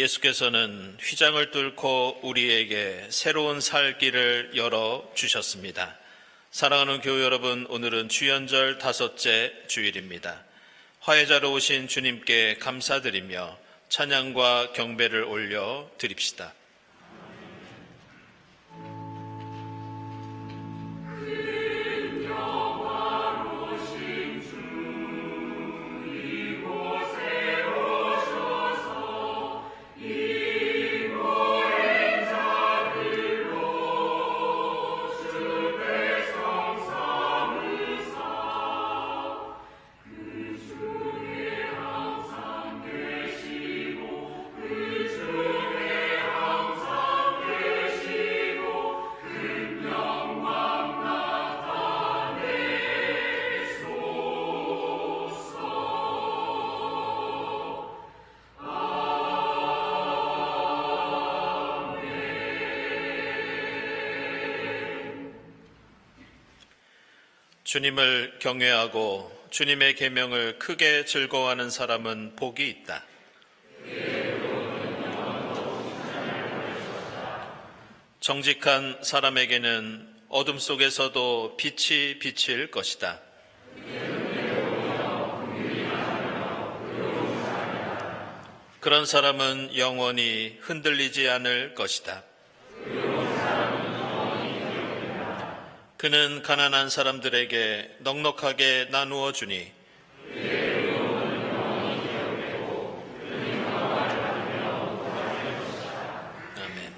예수께서는 휘장을 뚫고 우리에게 새로운 살 길을 열어 주셨습니다. 사랑하는 교회 여러분, 오늘은 주연절 5째 주일입니다. 화해자로 오신 주님께 감사드리며 찬양과 경배를 올려 드립시다. 주님을 경외하고 주님의 계명을 크게 즐거워하는 사람은 복이 있다. 정직한 사람에게는 어둠 속에서도 빛이 비칠 것이다. 그런 사람은 영원히 흔들리지 않을 것이다. 그는 가난한 사람들에게 넉넉하게 나누어 주니 아멘.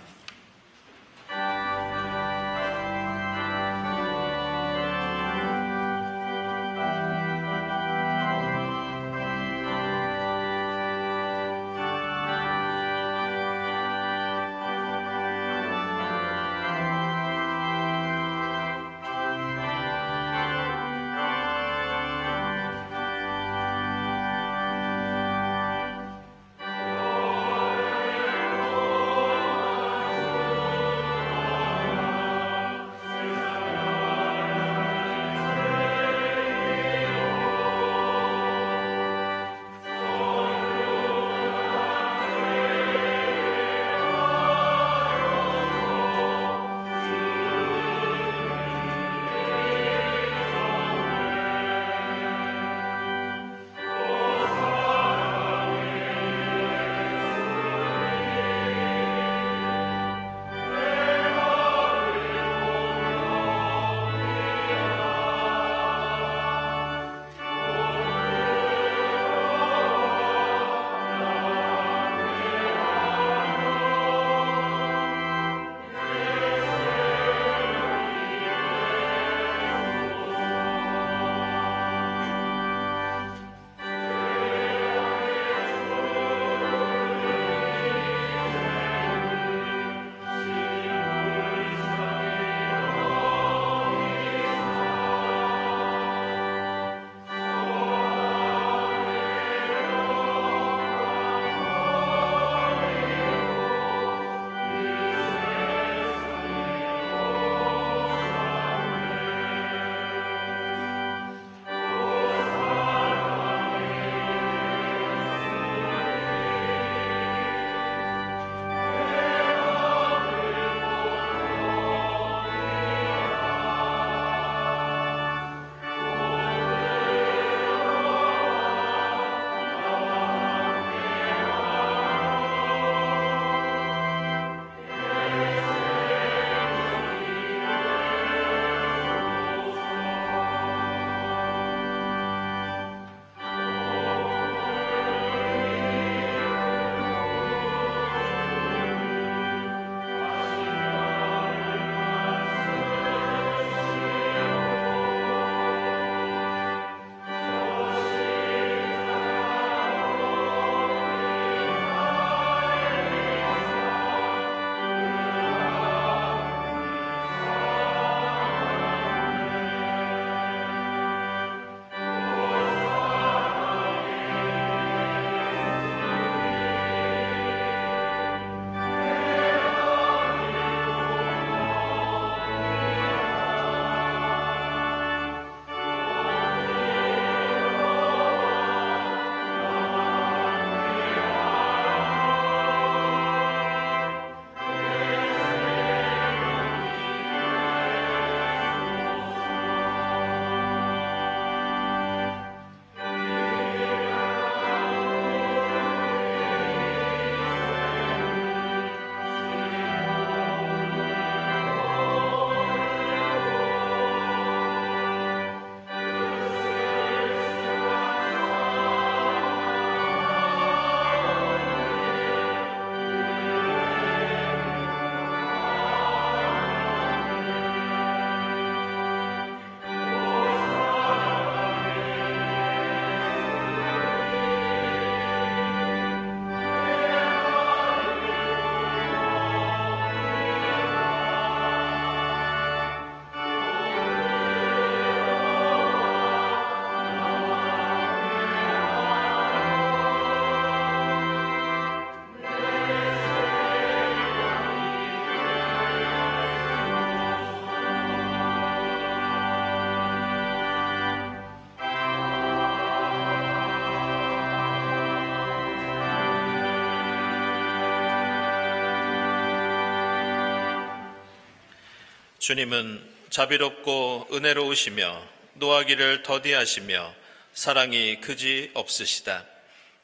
주님은 자비롭고 은혜로우시며 노하기를 더디하시며 사랑이 그지 없으시다.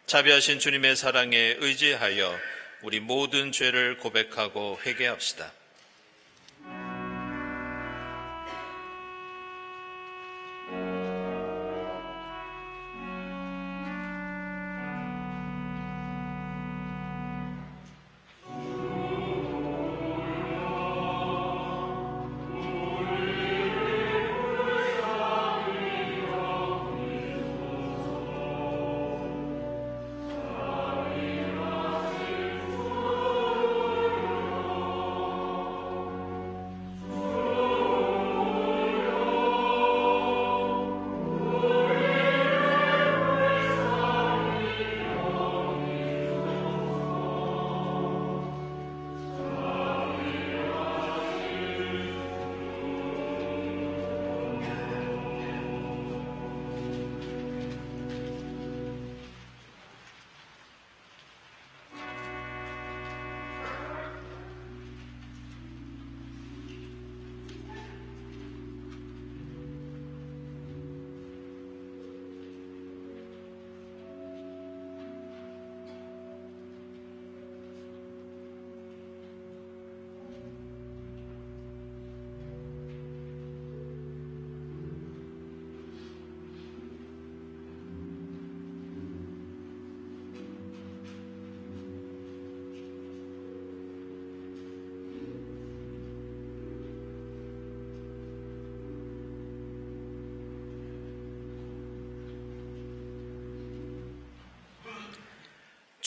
자비하신 주님의 사랑에 의지하여 우리 모든 죄를 고백하고 회개합시다.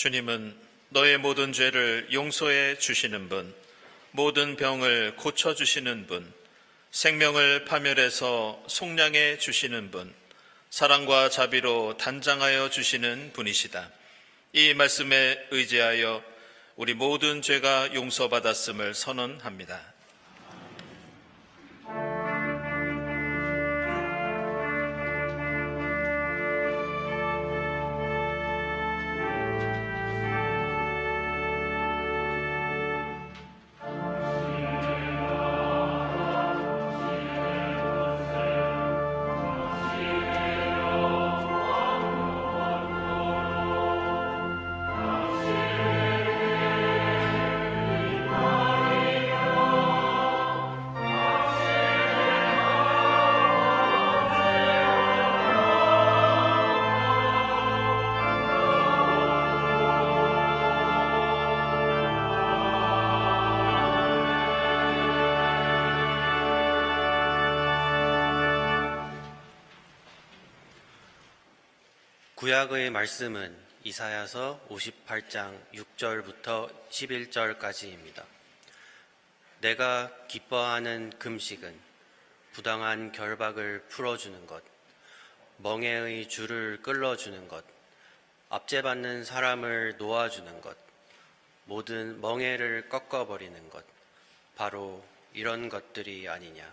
주님은 너의 모든 죄를 용서해 주시는 분, 모든 병을 고쳐주시는 분, 생명을 파멸해서 속량해 주시는 분, 사랑과 자비로 단장하여 주시는 분이시다. 이 말씀에 의지하여 우리 모든 죄가 용서받았음을 선언합니다. 구약의 말씀은 이사야서 58장 6절부터 11절까지입니다. 내가 기뻐하는 금식은 부당한 결박을 풀어주는 것, 멍에의 줄을 끌어주는 것, 압제받는 사람을 놓아주는 것, 모든 멍에를 꺾어버리는 것, 바로 이런 것들이 아니냐.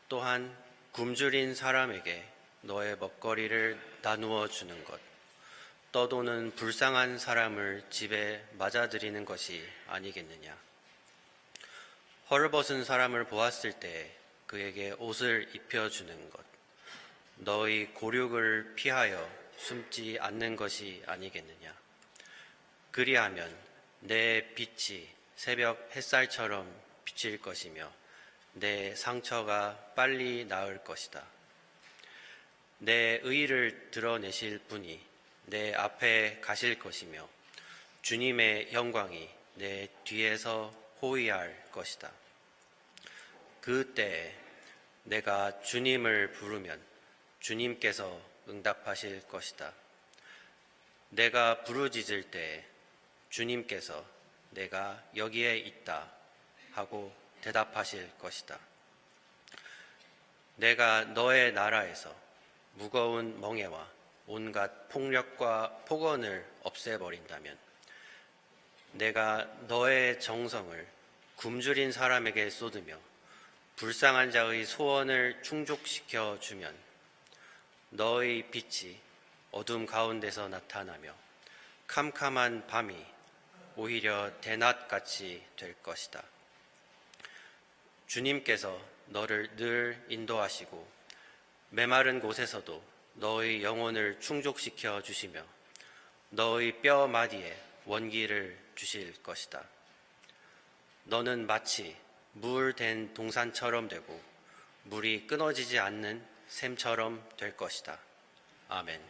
또한 굶주린 사람에게 너의 먹거리를 나누어 주는 것, 떠도는 불쌍한 사람을 집에 맞아들이는 것이 아니겠느냐. 헐벗은 사람을 보았을 때 그에게 옷을 입혀주는 것, 너의 고륙을 피하여 숨지 않는 것이 아니겠느냐. 그리하면 내 빛이 새벽 햇살처럼 비칠 것이며 내 상처가 빨리 나을 것이다. 내 의를 드러내실 분이 내 앞에 가실 것이며 주님의 영광이 내 뒤에서 호위할 것이다. 그때에 내가 주님을 부르면 주님께서 응답하실 것이다. 내가 부르짖을 때에 주님께서 내가 여기에 있다 하고 대답하실 것이다. 내가 너의 나라에서 무거운 멍에와 온갖 폭력과 폭언을 없애버린다면 내가 너의 정성을 굶주린 사람에게 쏟으며 불쌍한 자의 소원을 충족시켜 주면 너의 빛이 어둠 가운데서 나타나며 캄캄한 밤이 오히려 대낮같이 될 것이다. 주님께서 너를 늘 인도하시고 메마른 곳에서도 너의 영혼을 충족시켜 주시며 너의 뼈 마디에 원기를 주실 것이다. 너는 마치 물 된 동산처럼 되고 물이 끊어지지 않는 샘처럼 될 것이다. 아멘.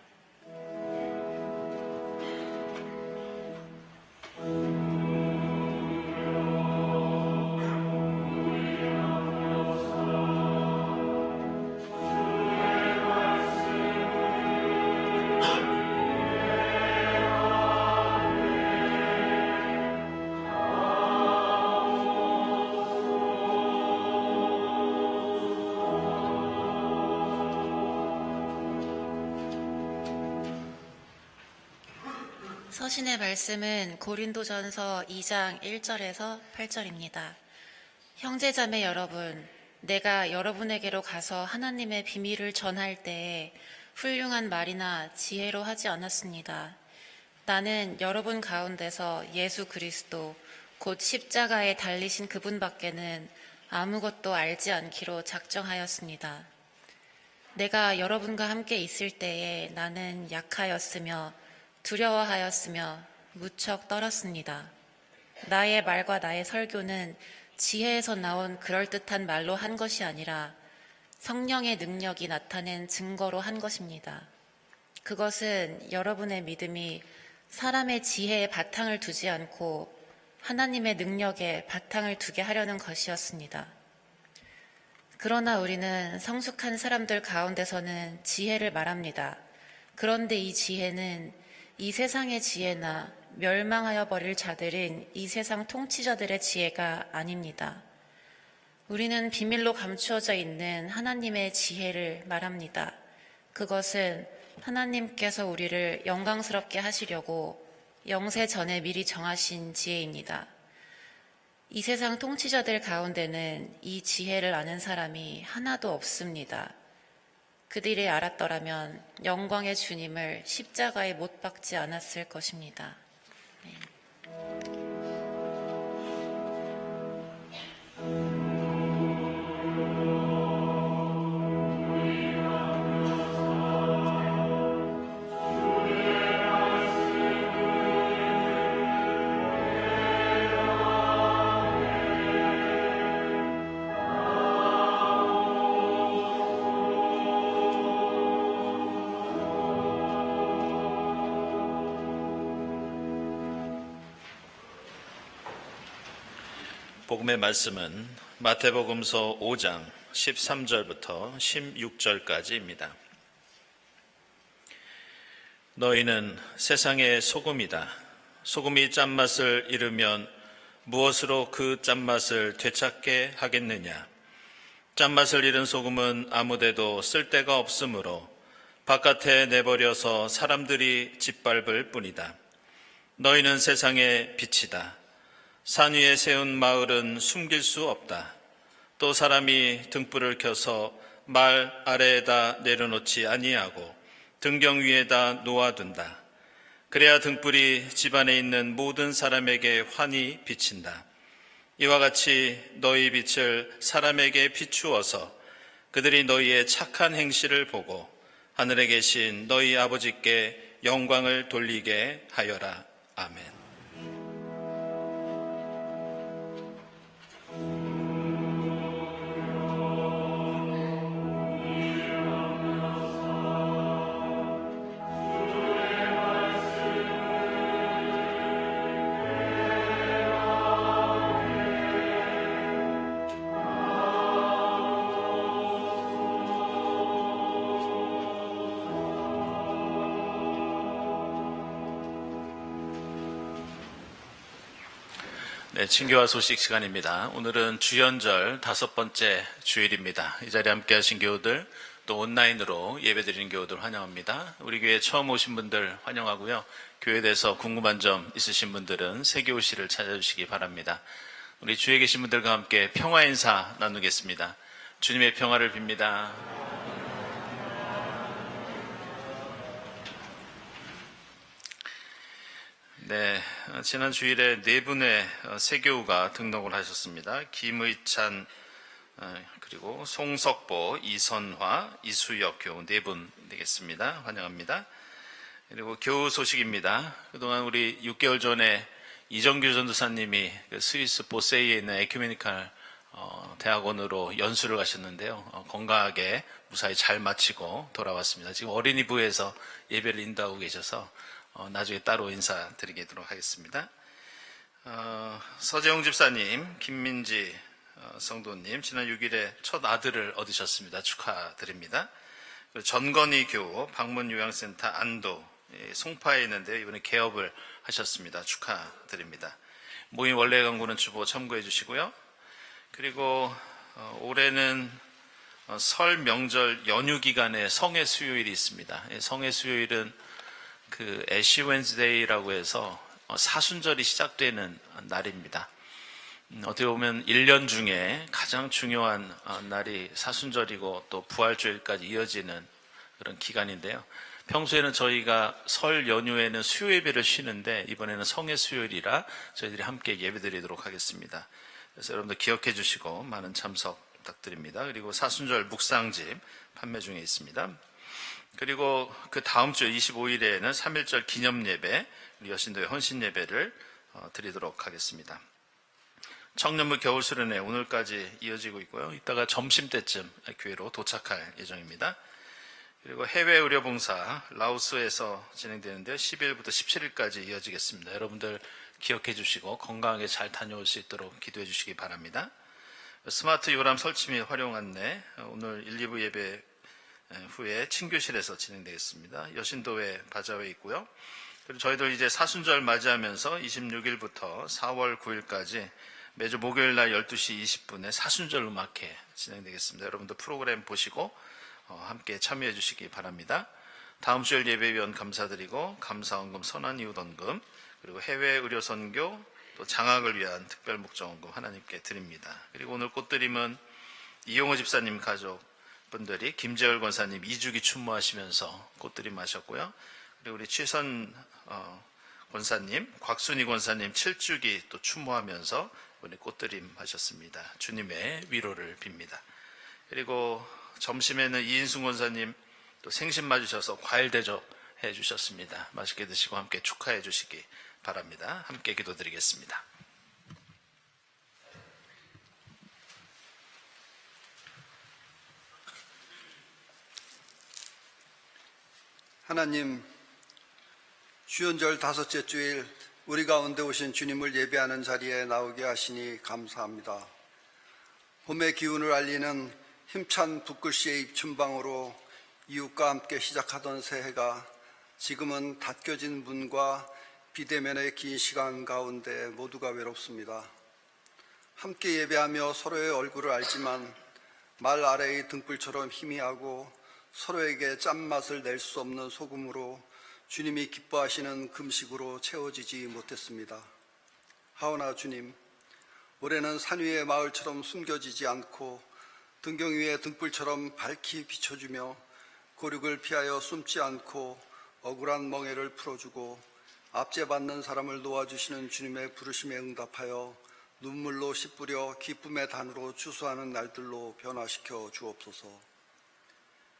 서신의 말씀은 고린도전서 2장 1절에서 8절입니다. 형제자매 여러분, 내가 여러분에게로 가서 하나님의 비밀을 전할 때에 훌륭한 말이나 지혜로 하지 않았습니다. 나는 여러분 가운데서 예수 그리스도 곧 십자가에 달리신 그분밖에는 아무것도 알지 않기로 작정하였습니다. 내가 여러분과 함께 있을 때에 나는 약하였으며 두려워하였으며 무척 떨었습니다. 나의 말과 나의 설교는 지혜에서 나온 그럴듯한 말로 한 것이 아니라 성령의 능력이 나타낸 증거로 한 것입니다. 그것은 여러분의 믿음이 사람의 지혜에 바탕을 두지 않고 하나님의 능력에 바탕을 두게 하려는 것이었습니다. 그러나 우리는 성숙한 사람들 가운데서는 지혜를 말합니다. 그런데 이 지혜는 이 세상의 지혜나 멸망하여 버릴 자들인 이 세상 통치자들의 지혜가 아닙니다. 우리는 비밀로 감추어져 있는 하나님의 지혜를 말합니다. 그것은 하나님께서 우리를 영광스럽게 하시려고 영세 전에 미리 정하신 지혜입니다. 이 세상 통치자들 가운데는 이 지혜를 아는 사람이 하나도 없습니다. 그들이 알았더라면 영광의 주님을 십자가에 못 박지 않았을 것입니다. 복음의 말씀은 마태복음서 5장 13절부터 16절까지입니다. 너희는 세상의 소금이다. 소금이 짠맛을 잃으면 무엇으로 그 짠맛을 되찾게 하겠느냐? 짠맛을 잃은 소금은 아무데도 쓸데가 없으므로 바깥에 내버려서 사람들이 짓밟을 뿐이다. 너희는 세상의 빛이다. 산 위에 세운 마을은 숨길 수 없다. 또 사람이 등불을 켜서 말 아래에다 내려놓지 아니하고 등경 위에다 놓아둔다. 그래야 등불이 집안에 있는 모든 사람에게 환히 비친다. 이와 같이 너희 빛을 사람에게 비추어서 그들이 너희의 착한 행실을 보고 하늘에 계신 너희 아버지께 영광을 돌리게 하여라. 아멘. 네, 친교와 소식 시간입니다. 오늘은 주연절 5번째 주일입니다. 이 자리에 함께 하신 교우들, 또 온라인으로 예배드리는 교우들 환영합니다. 우리 교회에 처음 오신 분들 환영하고요. 교회에 대해서 궁금한 점 있으신 분들은 세교우실을 찾아주시기 바랍니다. 우리 주위에 계신 분들과 함께 평화 인사 나누겠습니다. 주님의 평화를 빕니다. 네, 지난 주일에 4분의 세교우가 등록을 하셨습니다. 김의찬 그리고 송석보, 이선화, 이수혁 교우 4분 되겠습니다. 환영합니다. 그리고 교우 소식입니다. 그동안 우리 6개월 전에 이정규 전도사님이 그 스위스 보세이에 있는 에큐메니칼 대학원으로 연수를 가셨는데요. 건강하게 무사히 잘 마치고 돌아왔습니다. 지금 어린이부에서 예배를 인도하고 계셔서 나중에 따로 인사드리도록 하겠습니다. 서재용 집사님, 김민지 성도님, 지난 6일에 첫 아들을 얻으셨습니다. 축하드립니다. 전건희 교우, 방문요양센터 안도, 송파에 있는데 이번에 개업을 하셨습니다. 축하드립니다. 모임 원래 광고는 주보 참고해 주시고요. 그리고 올해는 설 명절 연휴 기간에 성의 수요일이 있습니다. 성의 수요일은 그 애쉬 웬즈데이라고 해서 사순절이 시작되는 날입니다. 어떻게 보면 1년 중에 가장 중요한 날이 사순절이고 또 부활주일까지 이어지는 그런 기간인데요. 평소에는 저희가 설 연휴에는 수요 예배를 쉬는데 이번에는 성의 수요일이라 저희들이 함께 예배드리도록 하겠습니다. 그래서 여러분들 기억해 주시고 많은 참석 부탁드립니다. 그리고 사순절 묵상집 판매 중에 있습니다. 그리고 그 다음 주 25일에는 3.1절 기념 예배, 우리 여신도의 헌신 예배를 드리도록 하겠습니다. 청년부 겨울 수련회 오늘까지 이어지고 있고요. 이따가 점심때쯤 교회로 도착할 예정입니다. 그리고 해외 의료봉사 라오스에서 진행되는데 10일부터 17일까지 이어지겠습니다. 여러분들 기억해 주시고 건강하게 잘 다녀올 수 있도록 기도해 주시기 바랍니다. 스마트 요람 설치 및 활용 안내, 오늘 1, 2부 예배 후에 친교실에서 진행되겠습니다. 여신도회 바자회에 있고요. 그리고 저희들 이제 사순절 맞이하면서 26일부터 4월 9일까지 매주 목요일 날 12시 20분에 사순절 음악회 진행되겠습니다. 여러분들 프로그램 보시고 함께 참여해 주시기 바랍니다. 다음 주일 예배위원 감사드리고 감사원금, 선한이웃원금, 그리고 해외 의료선교, 또 장학을 위한 특별목적원금 하나님께 드립니다. 그리고 오늘 꽃드림은 이용호 집사님 가족분들이 김재열 권사님 2주기 추모하시면서 꽃드림 하셨고요. 그리고 우리 최선 권사님, 곽순희 권사님 7주기 또 추모하면서 우리 꽃드림 하셨습니다. 주님의 위로를 빕니다. 그리고 점심에는 이인순 권사님 또 생신 맞으셔서 과일 대접해 주셨습니다. 맛있게 드시고 함께 축하해 주시기 바랍니다. 함께 기도드리겠습니다. 하나님, 주연절 5째 주일 우리 가운데 오신 주님을 예배하는 자리에 나오게 하시니 감사합니다. 봄의 기운을 알리는 힘찬 붓글씨의 입춘방으로 이웃과 함께 시작하던 새해가 지금은 닫혀진 문과 비대면의 긴 시간 가운데 모두가 외롭습니다. 함께 예배하며 서로의 얼굴을 알지만 말 아래의 등불처럼 희미하고 서로에게 짠맛을 낼 수 없는 소금으로 주님이 기뻐하시는 금식으로 채워지지 못했습니다. 하오나 주님, 올해는 산 위의 마을처럼 숨겨지지 않고 등경 위의 등불처럼 밝히 비춰주며 고륙을 피하여 숨지 않고 억울한 멍에를 풀어주고 압제받는 사람을 놓아주시는 주님의 부르심에 응답하여 눈물로 씨 뿌려 기쁨의 단으로 추수하는 날들로 변화시켜 주옵소서.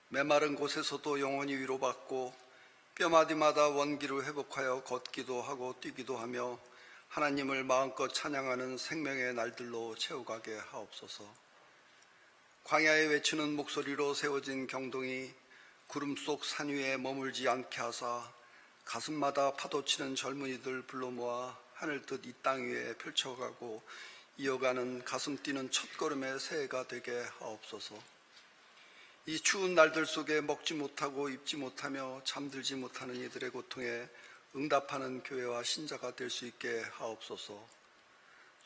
메마른 곳에서도 영원히 위로받고 뼈마디마다 원기를 회복하여 걷기도 하고 뛰기도 하며 하나님을 마음껏 찬양하는 생명의 날들로 채워가게 하옵소서. 광야에 외치는 목소리로 세워진 경동이 구름 속 산 위에 머물지 않게 하사 가슴마다 파도치는 젊은이들 불러 모아 하늘 뜻 이 땅 위에 펼쳐가고 이어가는 가슴 뛰는 첫걸음의 새해가 되게 하옵소서. 이 추운 날들 속에 먹지 못하고 입지 못하며 잠들지 못하는 이들의 고통에 응답하는 교회와 신자가 될 수 있게 하옵소서.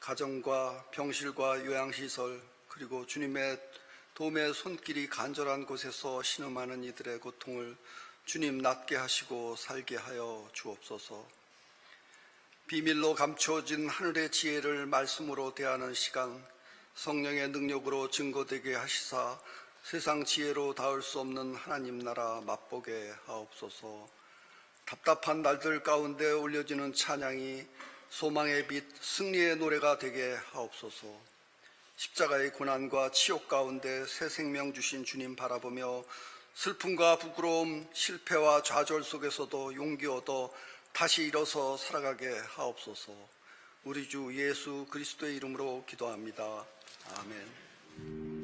가정과 병실과 요양시설 그리고 주님의 도움의 손길이 간절한 곳에서 신음하는 이들의 고통을 주님 낫게 하시고 살게 하여 주옵소서. 비밀로 감추어진 하늘의 지혜를 말씀으로 대하는 시간, 성령의 능력으로 증거되게 하시사 세상 지혜로 닿을 수 없는 하나님 나라 맛보게 하옵소서. 답답한 날들 가운데 올려지는 찬양이 소망의 빛, 승리의 노래가 되게 하옵소서. 십자가의 고난과 치욕 가운데 새 생명 주신 주님 바라보며 슬픔과 부끄러움, 실패와 좌절 속에서도 용기 얻어 다시 일어서 살아가게 하옵소서. 우리 주 예수 그리스도의 이름으로 기도합니다. 아멘.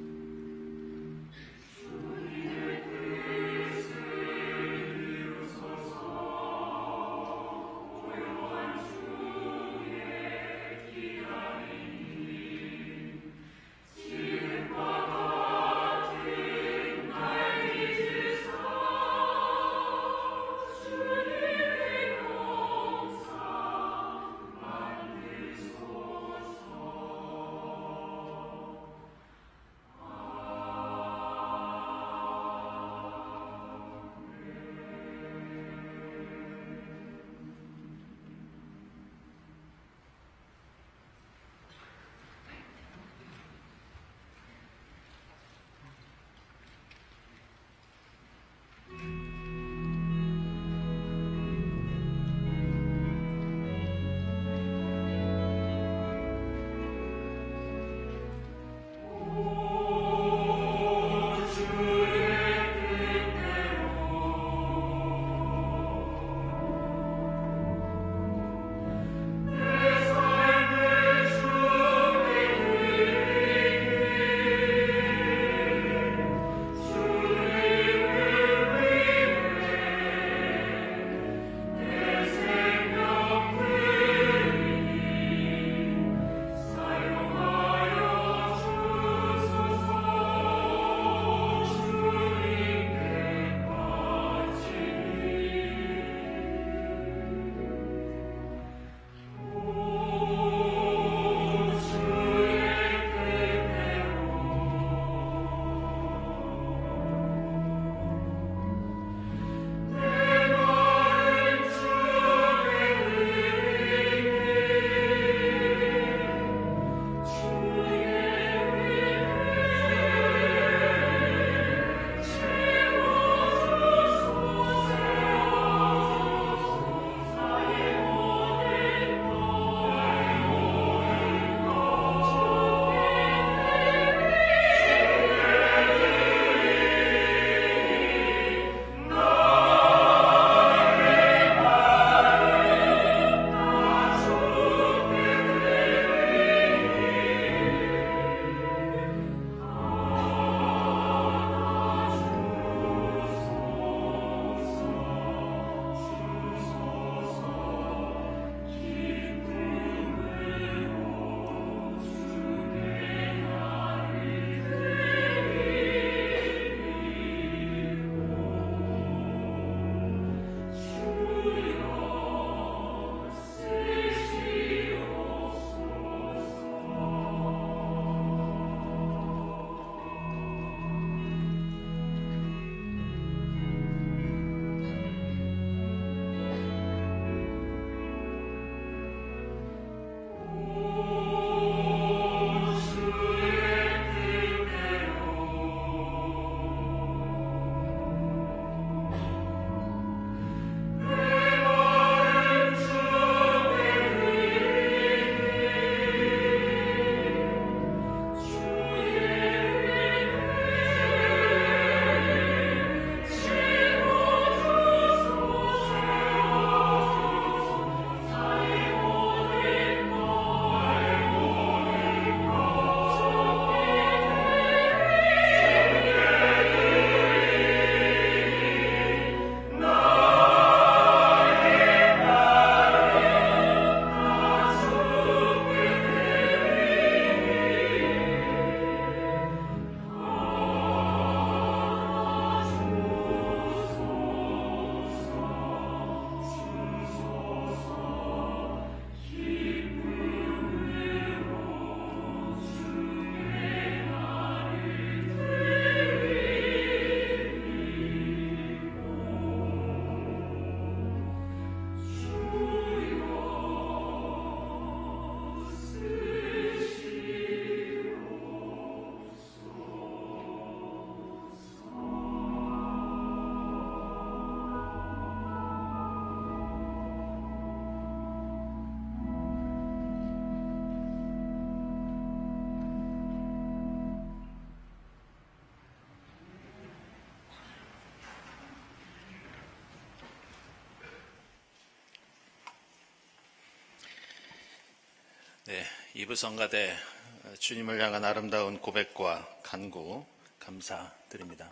이부성가대 주님을 향한 아름다운 고백과 간구 감사드립니다.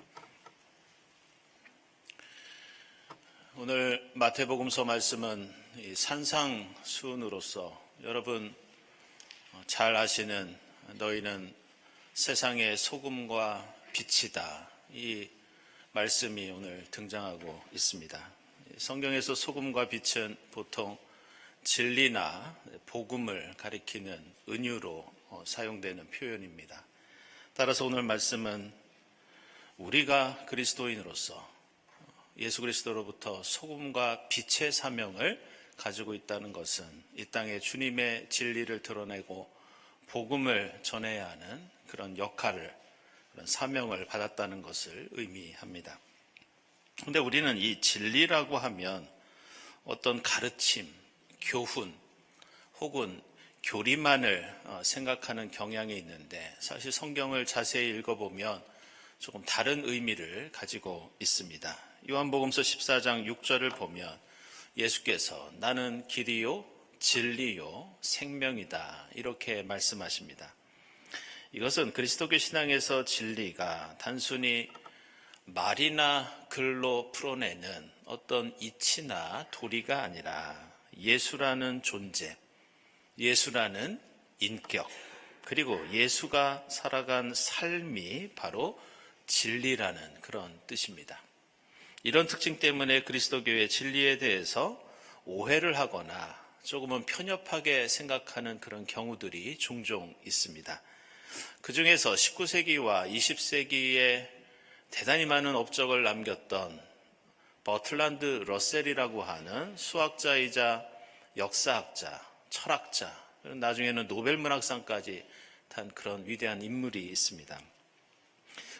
오늘 마태복음서 말씀은 이 산상수훈으로서 여러분 잘 아시는 너희는 세상의 소금과 빛이다, 이 말씀이 오늘 등장하고 있습니다. 성경에서 소금과 빛은 보통 진리나 복음을 가리키는 은유로 사용되는 표현입니다. 따라서 오늘 말씀은 우리가 그리스도인으로서 예수 그리스도로부터 소금과 빛의 사명을 가지고 있다는 것은 이 땅에 주님의 진리를 드러내고 복음을 전해야 하는 그런 역할을, 그런 사명을 받았다는 것을 의미합니다. 그런데 우리는 이 진리라고 하면 어떤 가르침, 교훈 혹은 교리만을 생각하는 경향이 있는데, 사실 성경을 자세히 읽어보면 조금 다른 의미를 가지고 있습니다. 요한복음서 14장 6절을 보면 예수께서 나는 길이요 진리요 생명이다, 이렇게 말씀하십니다. 이것은 그리스도교 신앙에서 진리가 단순히 말이나 글로 풀어내는 어떤 이치나 도리가 아니라 예수라는 존재, 예수라는 인격, 그리고 예수가 살아간 삶이 바로 진리라는 그런 뜻입니다. 이런 특징 때문에 그리스도교의 진리에 대해서 오해를 하거나 조금은 편협하게 생각하는 그런 경우들이 종종 있습니다. 그 중에서 19세기와 20세기에 대단히 많은 업적을 남겼던 버틀란드 러셀이라고 하는 수학자이자 역사학자, 철학자, 나중에는 노벨문학상까지 탄 그런 위대한 인물이 있습니다.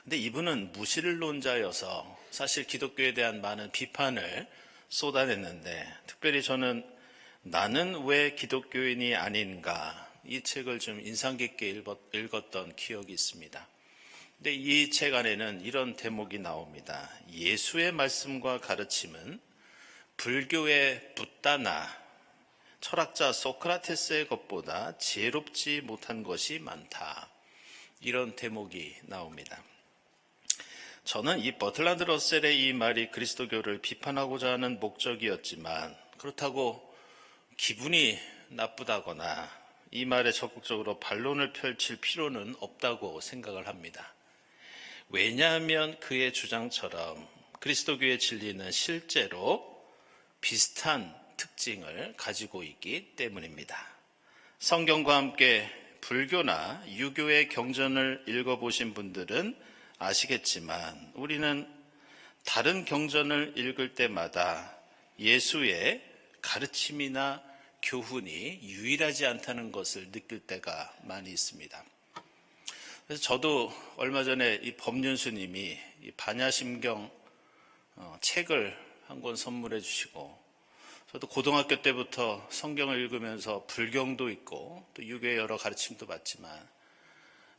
근데 이분은 무신론자여서 사실 기독교에 대한 많은 비판을 쏟아냈는데, 특별히 저는 나는 왜 기독교인이 아닌가, 이 책을 좀 인상 깊게 읽었던 기억이 있습니다. 근데 이 책 안에는 이런 대목이 나옵니다. 예수의 말씀과 가르침은 불교의 붓다나 철학자 소크라테스의 것보다 지혜롭지 못한 것이 많다, 이런 대목이 나옵니다. 저는 이 버틀란드 러셀의 이 말이 그리스도교를 비판하고자 하는 목적이었지만, 그렇다고 기분이 나쁘다거나 이 말에 적극적으로 반론을 펼칠 필요는 없다고 생각을 합니다. 왜냐하면 그의 주장처럼 그리스도교의 진리는 실제로 비슷한 특징을 가지고 있기 때문입니다. 성경과 함께 불교나 유교의 경전을 읽어보신 분들은 아시겠지만, 우리는 다른 경전을 읽을 때마다 예수의 가르침이나 교훈이 유일하지 않다는 것을 느낄 때가 많이 있습니다. 그래서 저도 얼마 전에 이 법륜스님이 이 반야심경 책을 한 권 선물해 주시고, 저도 고등학교 때부터 성경을 읽으면서 불경도 있고 또 유교의 여러 가르침도 받지만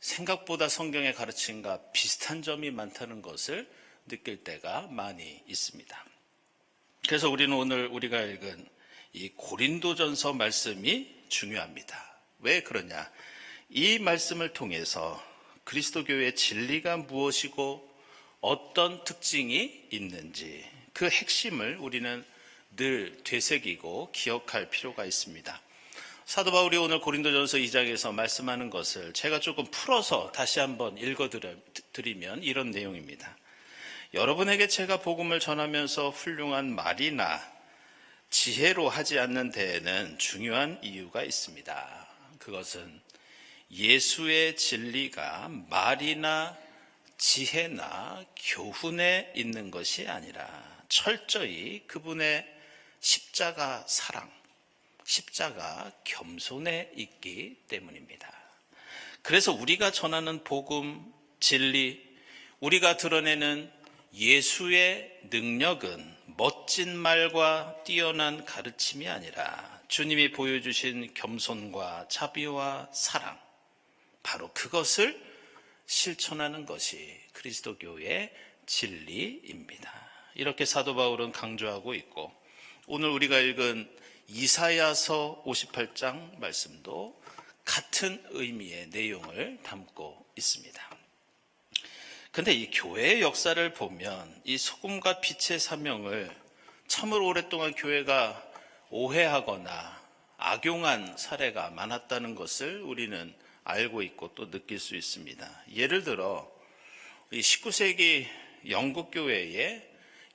생각보다 성경의 가르침과 비슷한 점이 많다는 것을 느낄 때가 많이 있습니다. 그래서 우리는 오늘 우리가 읽은 이 고린도전서 말씀이 중요합니다. 왜 그러냐? 이 말씀을 통해서 그리스도교의 진리가 무엇이고 어떤 특징이 있는지, 그 핵심을 우리는 늘 되새기고 기억할 필요가 있습니다. 사도 바울이 오늘 고린도전서 2장에서 말씀하는 것을 제가 조금 풀어서 다시 한번 읽어드리면 이런 내용입니다. 여러분에게 제가 복음을 전하면서 훌륭한 말이나 지혜로 하지 않는 데에는 중요한 이유가 있습니다. 그것은 예수의 진리가 말이나 지혜나 교훈에 있는 것이 아니라 철저히 그분의 십자가 사랑, 십자가 겸손에 있기 때문입니다. 그래서 우리가 전하는 복음, 진리, 우리가 드러내는 예수의 능력은 멋진 말과 뛰어난 가르침이 아니라 주님이 보여주신 겸손과 자비와 사랑, 바로 그것을 실천하는 것이 그리스도교의 진리입니다. 이렇게 사도 바울은 강조하고 있고, 오늘 우리가 읽은 이사야서 58장 말씀도 같은 의미의 내용을 담고 있습니다. 근데 이 교회의 역사를 보면 이 소금과 빛의 사명을 참으로 오랫동안 교회가 오해하거나 악용한 사례가 많았다는 것을 우리는 알고 있고 또 느낄 수 있습니다. 예를 들어 이 19세기 영국 교회의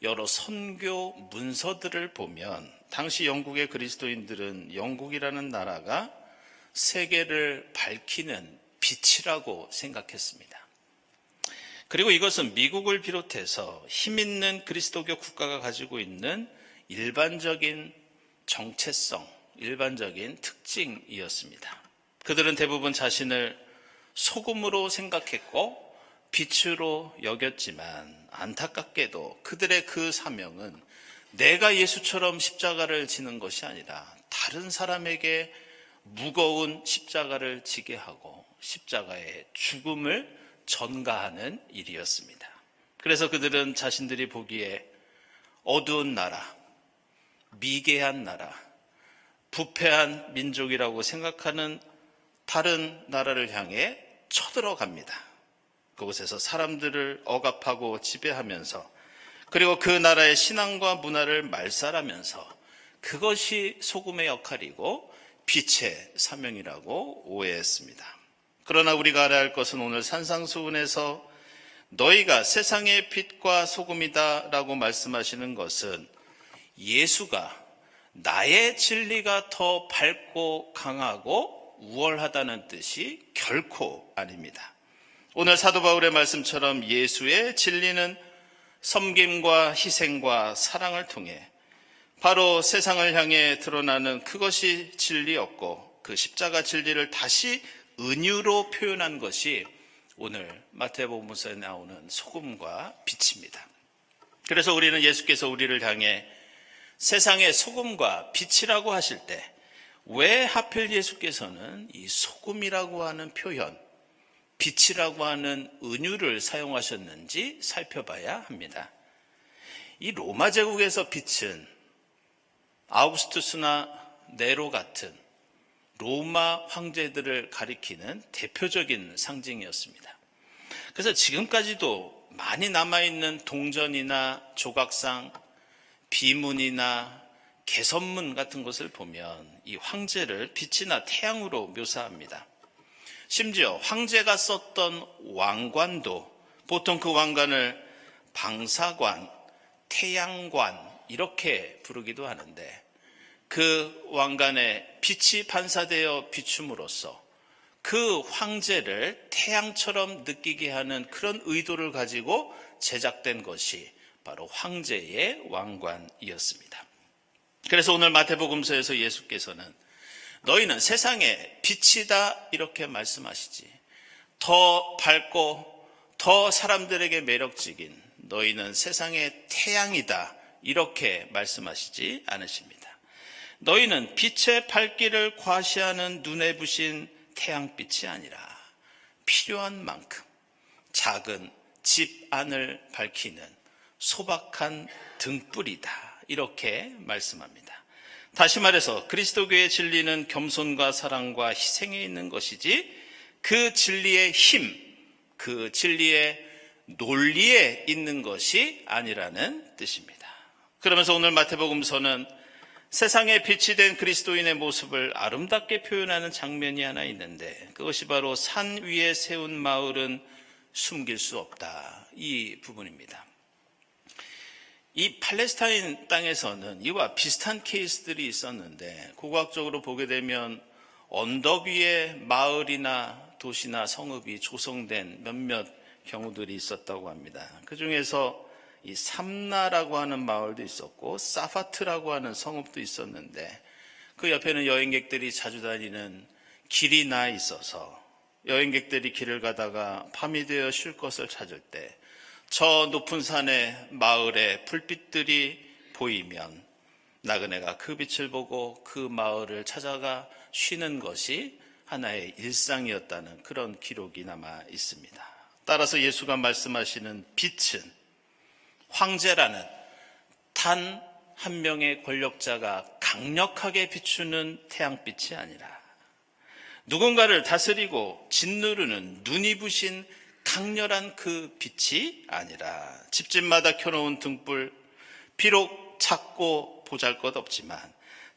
여러 선교 문서들을 보면 당시 영국의 그리스도인들은 영국이라는 나라가 세계를 밝히는 빛이라고 생각했습니다. 그리고 이것은 미국을 비롯해서 힘있는 그리스도교 국가가 가지고 있는 일반적인 정체성, 일반적인 특징이었습니다. 그들은 대부분 자신을 소금으로 생각했고 빛으로 여겼지만 안타깝게도 그들의 그 사명은 내가 예수처럼 십자가를 지는 것이 아니라 다른 사람에게 무거운 십자가를 지게 하고 십자가의 죽음을 전가하는 일이었습니다. 그래서 그들은 자신들이 보기에 어두운 나라, 미개한 나라, 부패한 민족이라고 생각하는 다른 나라를 향해 쳐들어갑니다. 그곳에서 사람들을 억압하고 지배하면서 그리고 그 나라의 신앙과 문화를 말살하면서 그것이 소금의 역할이고 빛의 사명이라고 오해했습니다. 그러나 우리가 알아야 할 것은 오늘 산상수훈에서 너희가 세상의 빛과 소금이다 라고 말씀하시는 것은 예수가 나의 진리가 더 밝고 강하고 우월하다는 뜻이 결코 아닙니다. 오늘 사도 바울의 말씀처럼 예수의 진리는 섬김과 희생과 사랑을 통해 바로 세상을 향해 드러나는 그것이 진리였고 그 십자가 진리를 다시 은유로 표현한 것이 오늘 마태복음서에 나오는 소금과 빛입니다. 그래서 우리는 예수께서 우리를 향해 세상의 소금과 빛이라고 하실 때 왜 하필 예수께서는 이 소금이라고 하는 표현, 빛이라고 하는 은유를 사용하셨는지 살펴봐야 합니다. 이 로마 제국에서 빛은 아우구스투스나 네로 같은 로마 황제들을 가리키는 대표적인 상징이었습니다. 그래서 지금까지도 많이 남아있는 동전이나 조각상, 비문이나 개선문 같은 것을 보면 이 황제를 빛이나 태양으로 묘사합니다. 심지어 황제가 썼던 왕관도 보통 그 왕관을 방사관, 태양관 이렇게 부르기도 하는데 그 왕관에 빛이 반사되어 비춤으로써 그 황제를 태양처럼 느끼게 하는 그런 의도를 가지고 제작된 것이 바로 황제의 왕관이었습니다. 그래서 오늘 마태복음서에서 예수께서는 너희는 세상의 빛이다 이렇게 말씀하시지 더 밝고 더 사람들에게 매력적인 너희는 세상의 태양이다 이렇게 말씀하시지 않으십니다. 너희는 빛의 밝기를 과시하는 눈에 부신 태양빛이 아니라 필요한 만큼 작은 집 안을 밝히는 소박한 등불이다 이렇게 말씀합니다. 다시 말해서 그리스도교의 진리는 겸손과 사랑과 희생에 있는 것이지 그 진리의 힘, 그 진리의 논리에 있는 것이 아니라는 뜻입니다. 그러면서 오늘 마태복음서는 세상에 빛이 된 그리스도인의 모습을 아름답게 표현하는 장면이 하나 있는데 그것이 바로 산 위에 세운 마을은 숨길 수 없다 이 부분입니다. 이 팔레스타인 땅에서는 이와 비슷한 케이스들이 있었는데 고고학적으로 보게 되면 언덕 위에 마을이나 도시나 성읍이 조성된 몇몇 경우들이 있었다고 합니다. 그 중에서 이 삼나라고 하는 마을도 있었고 사파트라고 하는 성읍도 있었는데 그 옆에는 여행객들이 자주 다니는 길이 나 있어서 여행객들이 길을 가다가 밤이 되어 쉴 것을 찾을 때 저 높은 산의 마을에 불빛들이 보이면 나그네가 그 빛을 보고 그 마을을 찾아가 쉬는 것이 하나의 일상이었다는 그런 기록이 남아 있습니다. 따라서 예수가 말씀하시는 빛은 황제라는 단 한 명의 권력자가 강력하게 비추는 태양빛이 아니라 누군가를 다스리고 짓누르는 눈이 부신 강렬한 그 빛이 아니라 집집마다 켜놓은 등불, 비록 작고 보잘것없지만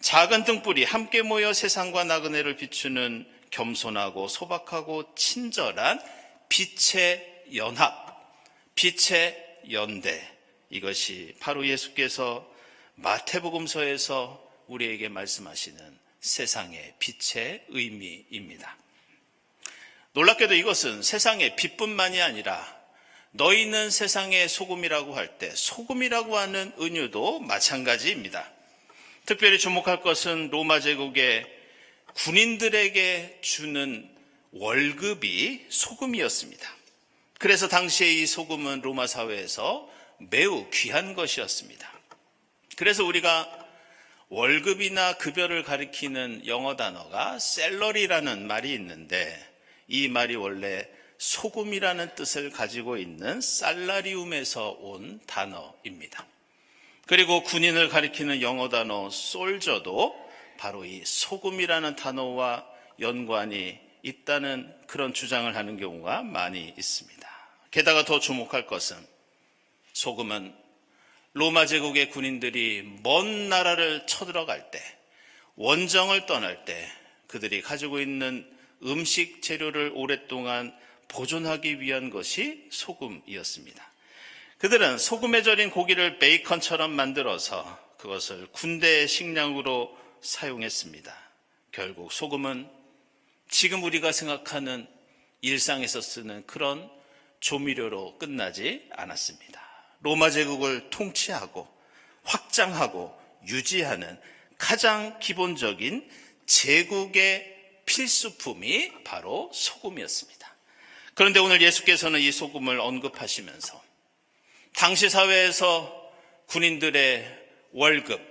작은 등불이 함께 모여 세상과 나그네를 비추는 겸손하고 소박하고 친절한 빛의 연합, 빛의 연대, 이것이 바로 예수께서 마태복음서에서 우리에게 말씀하시는 세상의 빛의 의미입니다. 놀랍게도 이것은 세상의 빛뿐만이 아니라 너희는 세상의 소금이라고 할 때 소금이라고 하는 은유도 마찬가지입니다. 특별히 주목할 것은 로마 제국의 군인들에게 주는 월급이 소금이었습니다. 그래서 당시에 이 소금은 로마 사회에서 매우 귀한 것이었습니다. 그래서 우리가 월급이나 급여를 가리키는 영어 단어가 셀러리라는 말이 있는데 이 말이 원래 소금이라는 뜻을 가지고 있는 살라리움에서 온 단어입니다. 그리고 군인을 가리키는 영어 단어 솔저도 바로 이 소금이라는 단어와 연관이 있다는 그런 주장을 하는 경우가 많이 있습니다. 게다가 더 주목할 것은 소금은 로마 제국의 군인들이 먼 나라를 쳐들어갈 때, 원정을 떠날 때 그들이 가지고 있는 음식 재료를 오랫동안 보존하기 위한 것이 소금이었습니다. 그들은 소금에 절인 고기를 베이컨처럼 만들어서 그것을 군대의 식량으로 사용했습니다. 결국 소금은 지금 우리가 생각하는 일상에서 쓰는 그런 조미료로 끝나지 않았습니다. 로마 제국을 통치하고 확장하고 유지하는 가장 기본적인 제국의 필수품이 바로 소금이었습니다. 그런데 오늘 예수께서는 이 소금을 언급하시면서 당시 사회에서 군인들의 월급,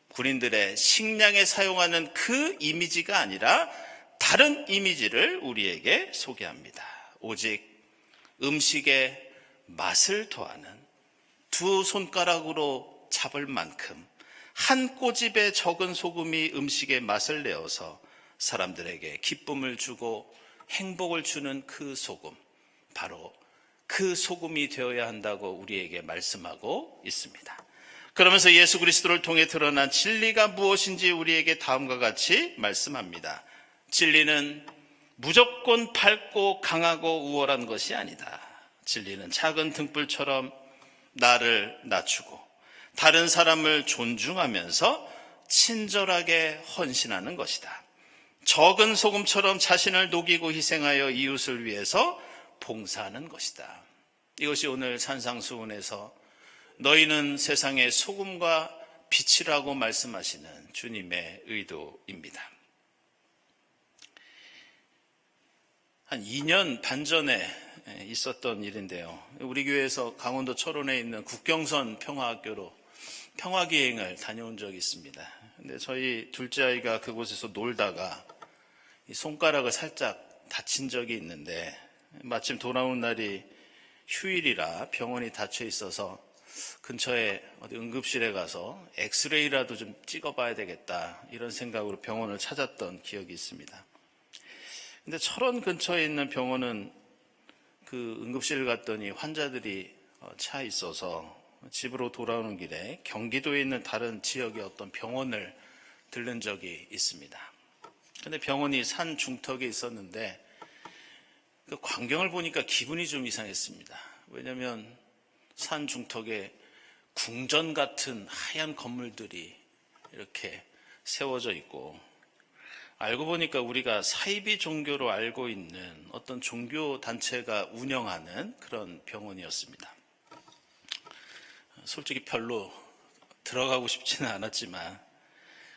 군인들의 식량에 사용하는 그 이미지가 아니라 다른 이미지를 우리에게 소개합니다. 오직 음식의 맛을 더하는 두 손가락으로 잡을 만큼 한 꼬집의 적은 소금이 음식의 맛을 내어서 사람들에게 기쁨을 주고 행복을 주는 그 소금, 바로 그 소금이 되어야 한다고 우리에게 말씀하고 있습니다. 그러면서 예수 그리스도를 통해 드러난 진리가 무엇인지 우리에게 다음과 같이 말씀합니다. 진리는 무조건 밝고 강하고 우월한 것이 아니다. 진리는 작은 등불처럼 나를 낮추고 다른 사람을 존중하면서 친절하게 헌신하는 것이다. 적은 소금처럼 자신을 녹이고 희생하여 이웃을 위해서 봉사하는 것이다. 이것이 오늘 산상수훈에서 너희는 세상의 소금과 빛이라고 말씀하시는 주님의 의도입니다. 한 2년 반 전에 있었던 일인데요. 우리 교회에서 강원도 철원에 있는 국경선 평화학교로 평화기행을 다녀온 적이 있습니다. 근데 저희 둘째 아이가 그곳에서 놀다가 이 손가락을 살짝 다친 적이 있는데 마침 돌아오는 날이 휴일이라 병원이 닫혀 있어서 근처에 어디 응급실에 가서 엑스레이라도 좀 찍어봐야 되겠다 이런 생각으로 병원을 찾았던 기억이 있습니다. 근데 철원 근처에 있는 병원은 그 응급실을 갔더니 환자들이 차 있어서 집으로 돌아오는 길에 경기도에 있는 다른 지역의 어떤 병원을 들른 적이 있습니다. 근데 병원이 산 중턱에 있었는데 그 광경을 보니까 기분이 좀 이상했습니다. 왜냐하면 산 중턱에 궁전 같은 하얀 건물들이 이렇게 세워져 있고 알고 보니까 우리가 사이비 종교로 알고 있는 어떤 종교 단체가 운영하는 그런 병원이었습니다. 솔직히 별로 들어가고 싶지는 않았지만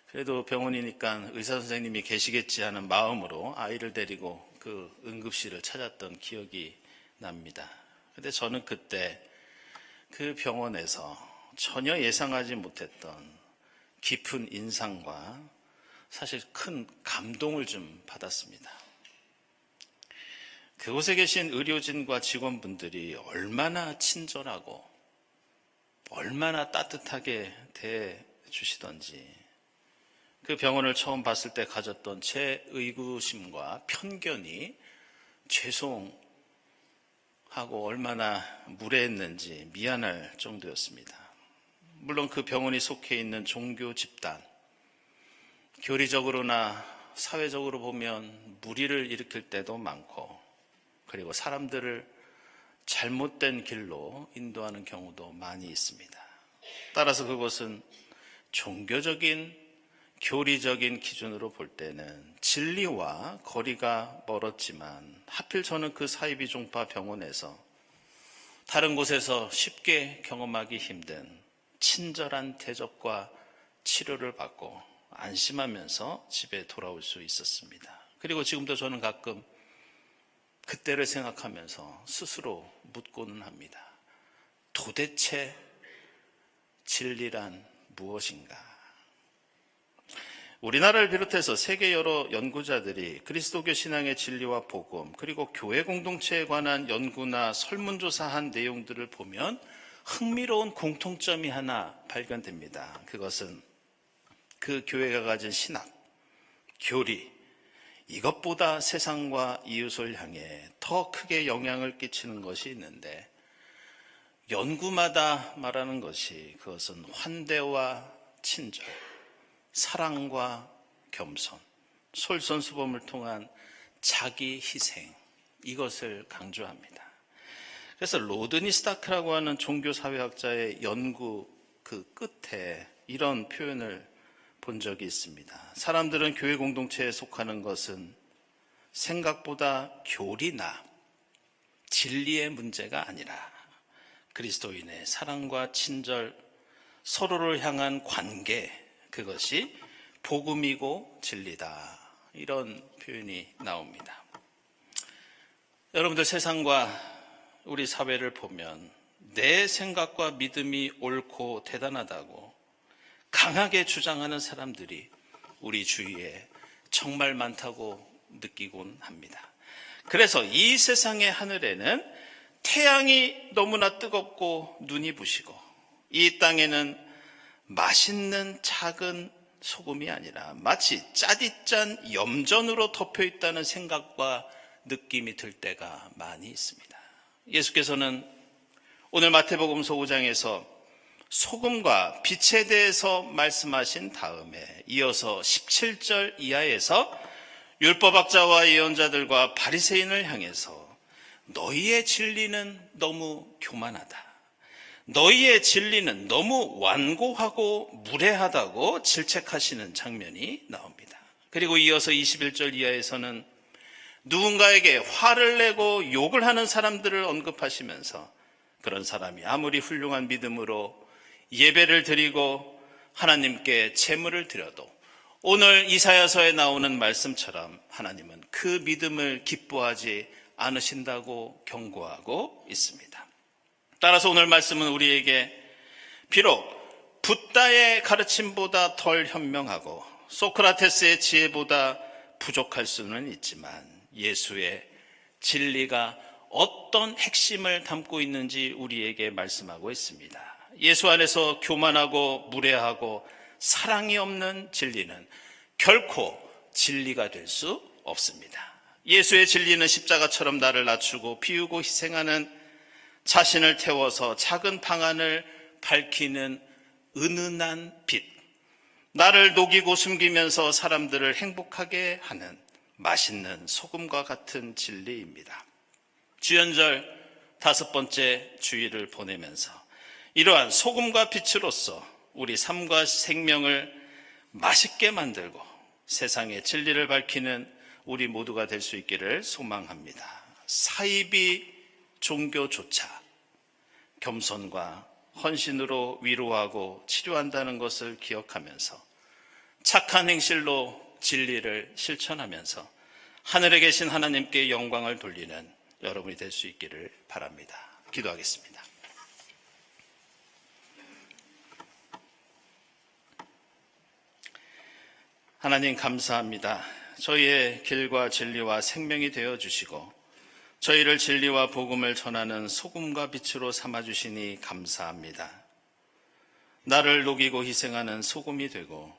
그래도 병원이니까 의사 선생님이 계시겠지 하는 마음으로 아이를 데리고 그 응급실을 찾았던 기억이 납니다. 근데 저는 그때 그 병원에서 전혀 예상하지 못했던 깊은 인상과 사실 큰 감동을 좀 받았습니다. 그곳에 계신 의료진과 직원분들이 얼마나 친절하고 얼마나 따뜻하게 대해주시던지 그 병원을 처음 봤을 때 가졌던 제 의구심과 편견이 죄송하고 얼마나 무례했는지 미안할 정도였습니다. 물론 그 병원이 속해 있는 종교 집단, 교리적으로나 사회적으로 보면 무리를 일으킬 때도 많고, 그리고 사람들을 잘못된 길로 인도하는 경우도 많이 있습니다. 따라서 그것은 종교적인, 교리적인 기준으로 볼 때는 진리와 거리가 멀었지만, 하필 저는 그 사이비종파 병원에서 다른 곳에서 쉽게 경험하기 힘든 친절한 대접과 치료를 받고 안심하면서 집에 돌아올 수 있었습니다. 그리고 지금도 저는 가끔 그때를 생각하면서 스스로 묻고는 합니다. 도대체 진리란 무엇인가? 우리나라를 비롯해서 세계 여러 연구자들이 그리스도교 신앙의 진리와 복음, 그리고 교회 공동체에 관한 연구나 설문조사한 내용들을 보면 흥미로운 공통점이 하나 발견됩니다. 그것은 그 교회가 가진 신학, 교리, 이것보다 세상과 이웃을 향해 더 크게 영향을 끼치는 것이 있는데, 연구마다 말하는 것이 그것은 환대와 친절, 사랑과 겸손, 솔선수범을 통한 자기 희생, 이것을 강조합니다. 그래서 로드니 스타크라고 하는 종교사회학자의 연구 그 끝에 이런 표현을 본 적이 있습니다. 사람들은 교회 공동체에 속하는 것은 생각보다 교리나 진리의 문제가 아니라 그리스도인의 사랑과 친절, 서로를 향한 관계, 그것이 복음이고 진리다. 이런 표현이 나옵니다. 여러분들, 세상과 우리 사회를 보면 내 생각과 믿음이 옳고 대단하다고 강하게 주장하는 사람들이 우리 주위에 정말 많다고 느끼곤 합니다. 그래서 이 세상의 하늘에는 태양이 너무나 뜨겁고 눈이 부시고, 이 땅에는 맛있는 작은 소금이 아니라 마치 짜디짠 염전으로 덮여 있다는 생각과 느낌이 들 때가 많이 있습니다. 예수께서는 오늘 마태복음서 5장에서 소금과 빛에 대해서 말씀하신 다음에 이어서 17절 이하에서 율법학자와 예언자들과 바리새인을 향해서 너희의 진리는 너무 교만하다, 너희의 진리는 너무 완고하고 무례하다고 질책하시는 장면이 나옵니다. 그리고 이어서 21절 이하에서는 누군가에게 화를 내고 욕을 하는 사람들을 언급하시면서 그런 사람이 아무리 훌륭한 믿음으로 예배를 드리고 하나님께 제물을 드려도 오늘 이사야서에 나오는 말씀처럼 하나님은 그 믿음을 기뻐하지 않으신다고 경고하고 있습니다. 따라서 오늘 말씀은 우리에게 비록 붓다의 가르침보다 덜 현명하고 소크라테스의 지혜보다 부족할 수는 있지만 예수의 진리가 어떤 핵심을 담고 있는지 우리에게 말씀하고 있습니다. 예수 안에서 교만하고 무례하고 사랑이 없는 진리는 결코 진리가 될 수 없습니다. 예수의 진리는 십자가처럼 나를 낮추고 비우고 희생하는, 자신을 태워서 작은 방안을 밝히는 은은한 빛, 나를 녹이고 숨기면서 사람들을 행복하게 하는 맛있는 소금과 같은 진리입니다. 주연절 5번째 주일을 보내면서 이러한 소금과 빛으로서 우리 삶과 생명을 맛있게 만들고 세상의 진리를 밝히는 우리 모두가 될 수 있기를 소망합니다. 사이비 종교조차 겸손과 헌신으로 위로하고 치료한다는 것을 기억하면서 착한 행실로 진리를 실천하면서 하늘에 계신 하나님께 영광을 돌리는 여러분이 될 수 있기를 바랍니다. 기도하겠습니다. 하나님 감사합니다. 저희의 길과 진리와 생명이 되어주시고 저희를 진리와 복음을 전하는 소금과 빛으로 삼아주시니 감사합니다. 나를 녹이고 희생하는 소금이 되고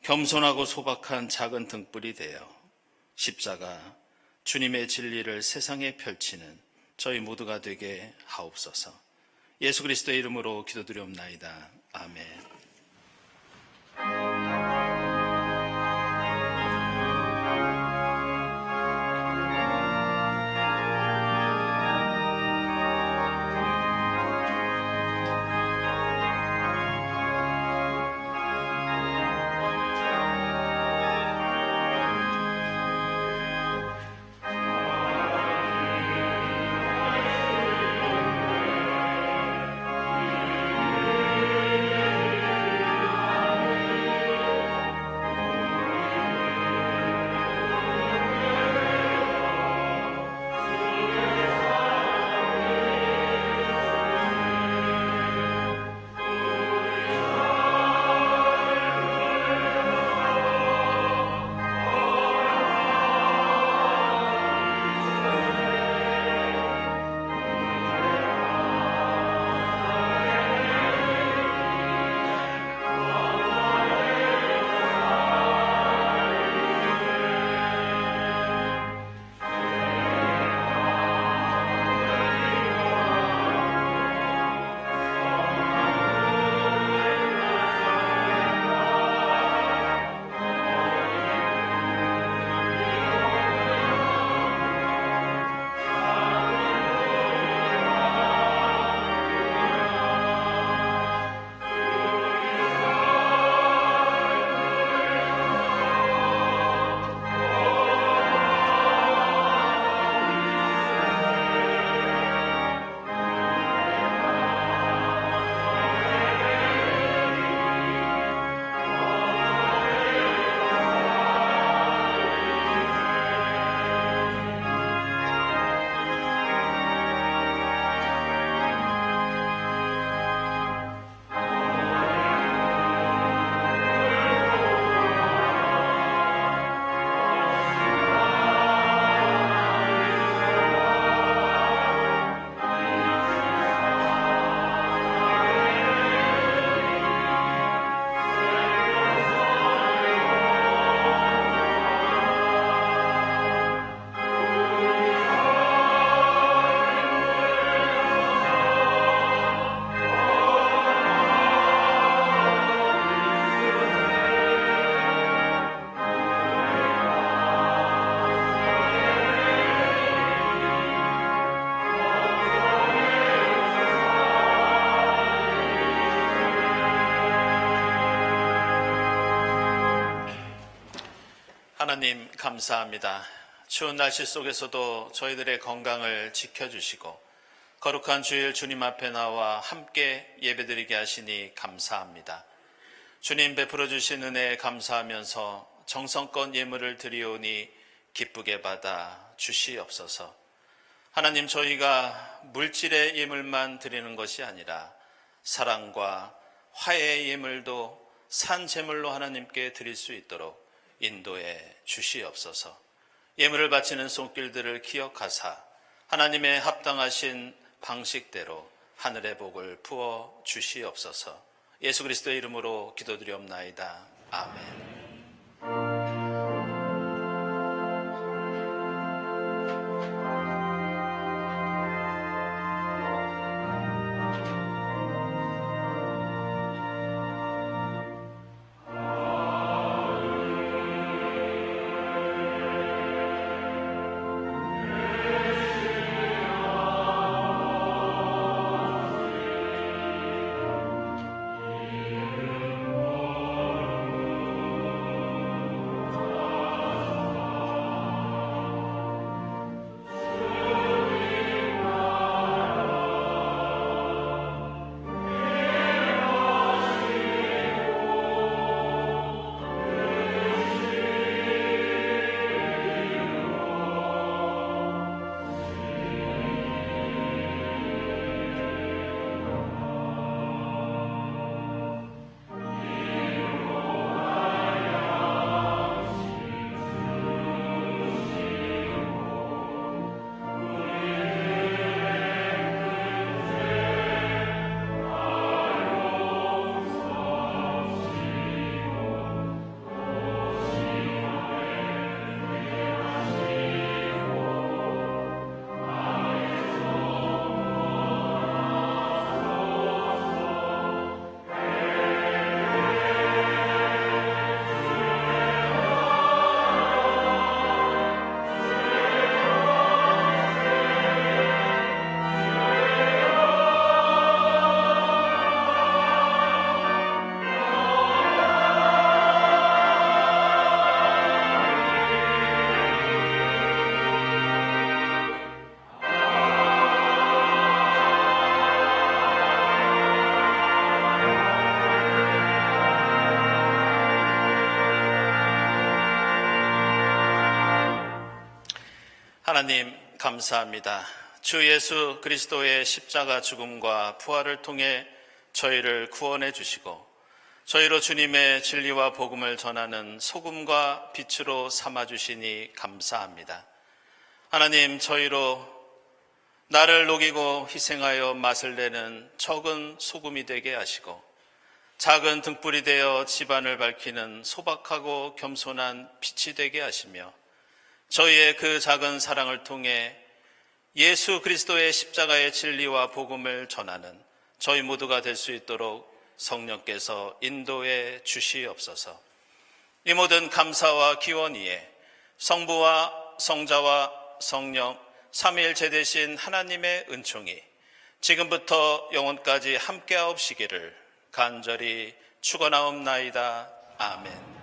겸손하고 소박한 작은 등불이 되어 십자가 주님의 진리를 세상에 펼치는 저희 모두가 되게 하옵소서. 예수 그리스도의 이름으로 기도드리옵나이다. 아멘. 하나님 감사합니다. 추운 날씨 속에서도 저희들의 건강을 지켜주시고 거룩한 주일 주님 앞에 나와 함께 예배드리게 하시니 감사합니다. 주님 베풀어 주신 은혜에 감사하면서 정성껏 예물을 드리오니 기쁘게 받아 주시옵소서. 하나님, 저희가 물질의 예물만 드리는 것이 아니라 사랑과 화해의 예물도 산 제물로 하나님께 드릴 수 있도록 인도해 주시옵소서. 예물을 바치는 손길들을 기억하사 하나님의 합당하신 방식대로 하늘의 복을 부어 주시옵소서. 예수 그리스도의 이름으로 기도드리옵나이다. 아멘. 하나님 감사합니다. 주 예수 그리스도의 십자가 죽음과 부활을 통해 저희를 구원해 주시고 저희로 주님의 진리와 복음을 전하는 소금과 빛으로 삼아 주시니 감사합니다. 하나님, 저희로 나를 녹이고 희생하여 맛을 내는 적은 소금이 되게 하시고 작은 등불이 되어 집안을 밝히는 소박하고 겸손한 빛이 되게 하시며 저희의 그 작은 사랑을 통해 예수 그리스도의 십자가의 진리와 복음을 전하는 저희 모두가 될 수 있도록 성령께서 인도해 주시옵소서. 이 모든 감사와 기원 위에 성부와 성자와 성령 삼위일체 되신 하나님의 은총이 지금부터 영원까지 함께하옵시기를 간절히 축원하옵나이다. 아멘.